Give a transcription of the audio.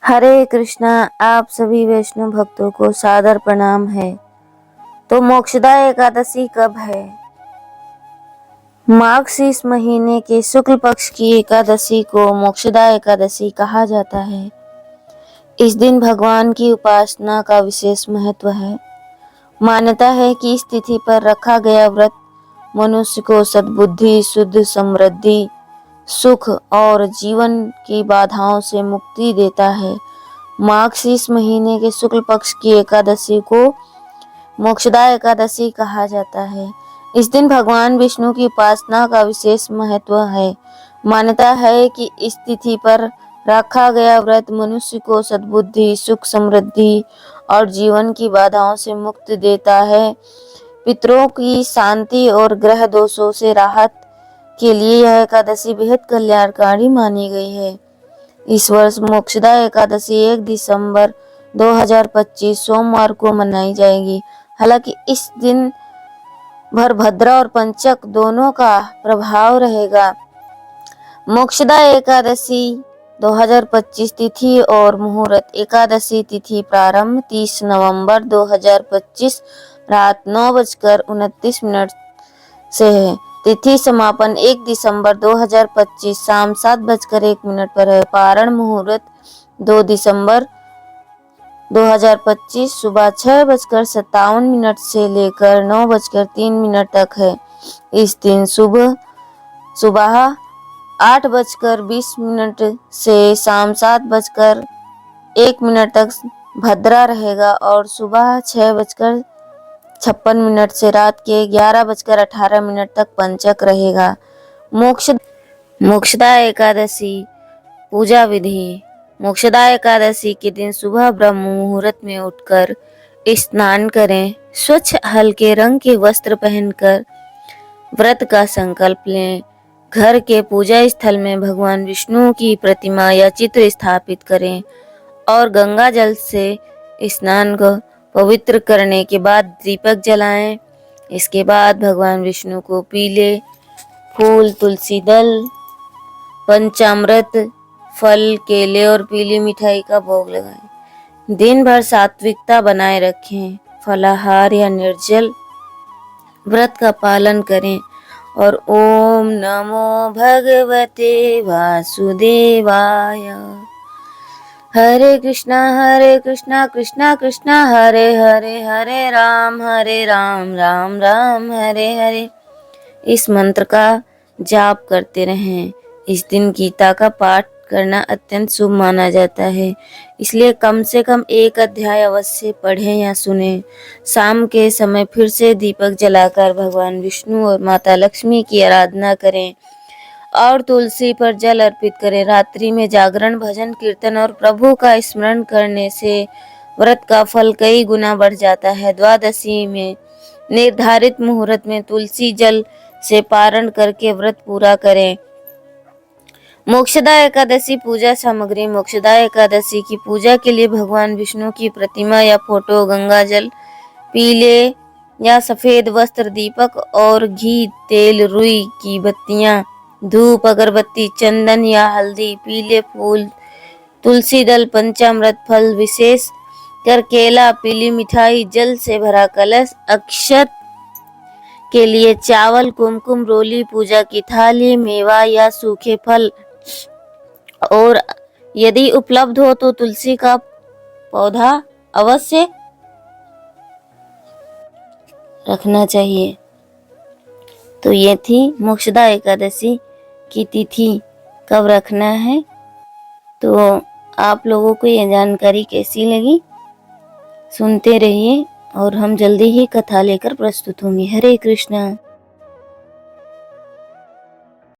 हरे कृष्णा। आप सभी वैष्णव भक्तों को सादर प्रणाम है। तो मोक्षदा एकादशी कब है? माघ शीष महीने के शुक्ल पक्ष की एकादशी को मोक्षदा एकादशी कहा जाता है। इस दिन भगवान की उपासना का विशेष महत्व है। मान्यता है कि इस तिथि पर रखा गया व्रत मनुष्य को सद्बुद्धि, शुद्ध समृद्धि, सुख और जीवन की बाधाओं से मुक्ति देता है। माघ शीष महीने के शुक्ल पक्ष की एकादशी को मोक्षदा एकादशी कहा जाता है। इस दिन भगवान विष्णु की उपासना का विशेष महत्व है। मान्यता है कि इस तिथि पर रखा गया व्रत मनुष्य को सद्बुद्धि, सुख समृद्धि और जीवन की बाधाओं से मुक्ति देता है। पितरों की शांति और ग्रह दोषों से राहत के लिए यह एकादशी बेहद कल्याणकारी मानी गई है। इस वर्ष मोक्षदा एकादशी 1 दिसंबर 2025 सोमवार को मनाई जाएगी। हालांकि इस दिन भर भद्रा और पंचक दोनों का प्रभाव रहेगा। मोक्षदा एकादशी 2025 तिथि और मुहूर्त। एकादशी तिथि प्रारंभ 30 नवंबर 2025 रात 9:29 से है। तिथि समापन 1 दिसंबर 2025 शाम 7:01 पर है। पारण मुहूर्त 2 दिसंबर 2025 सुबह 6:57 से लेकर 9:03 तक है। इस दिन सुबह 8:20 से शाम 7:01 तक भद्रा रहेगा और सुबह 6:56 से रात के 11:18 तक पंचक रहेगा। मोक्षदा एकादशी पूजा विधि। मोक्षदा एकादशी के दिन सुबह ब्रह्म मुहूर्त में उठकर स्नान करें। स्वच्छ हल्के रंग के वस्त्र पहनकर व्रत का संकल्प लें। घर के पूजा स्थल में भगवान विष्णु की प्रतिमा या चित्र स्थापित करें और गंगा जल से स्नान को पवित्र करने के बाद दीपक जलाएं। इसके बाद भगवान विष्णु को पीले फूल, तुलसी दल, पंचामृत, फल, केले और पीली मिठाई का भोग लगाएं। दिन भर सात्विकता बनाए रखें। फलाहार या निर्जल व्रत का पालन करें और ओम नमो भगवते वासुदेवाय। हरे कृष्णा कृष्णा कृष्णा हरे हरे, हरे राम राम राम हरे हरे। इस मंत्र का जाप करते रहें। इस दिन गीता का पाठ करना अत्यंत शुभ माना जाता है, इसलिए कम से कम एक अध्याय अवश्य पढ़ें या सुनें। शाम के समय फिर से दीपक जलाकर भगवान विष्णु और माता लक्ष्मी की आराधना करें और तुलसी पर जल अर्पित करें। रात्रि में जागरण, भजन, कीर्तन और प्रभु का स्मरण करने से व्रत का फल कई गुना बढ़ जाता है। द्वादशी में निर्धारित मुहूर्त में तुलसी जल से पारण करके व्रत पूरा करें। मोक्षदा एकादशी पूजा सामग्री। मोक्षदा एकादशी की पूजा के लिए भगवान विष्णु की प्रतिमा या फोटो, गंगा जल, पीले या सफेद वस्त्र, दीपक और घी, तेल, रुई की बत्तियां, धूप, अगरबत्ती, चंदन या हल्दी, पीले फूल, तुलसी दल, पंचामृत, फल, विशेष कर केला, पीली मिठाई, जल से भरा कलश, अक्षत के लिए चावल, कुमकुम, रोली, पूजा की थाली, मेवा या सूखे फल और यदि उपलब्ध हो तो तुलसी का पौधा अवश्य रखना चाहिए। तो ये थी मोक्षदा एकादशी की तिथि कब रखना है। तो आप लोगों को ये जानकारी कैसी लगी सुनते रहिए और हम जल्दी ही कथा लेकर प्रस्तुत होंगे। हरे कृष्णा।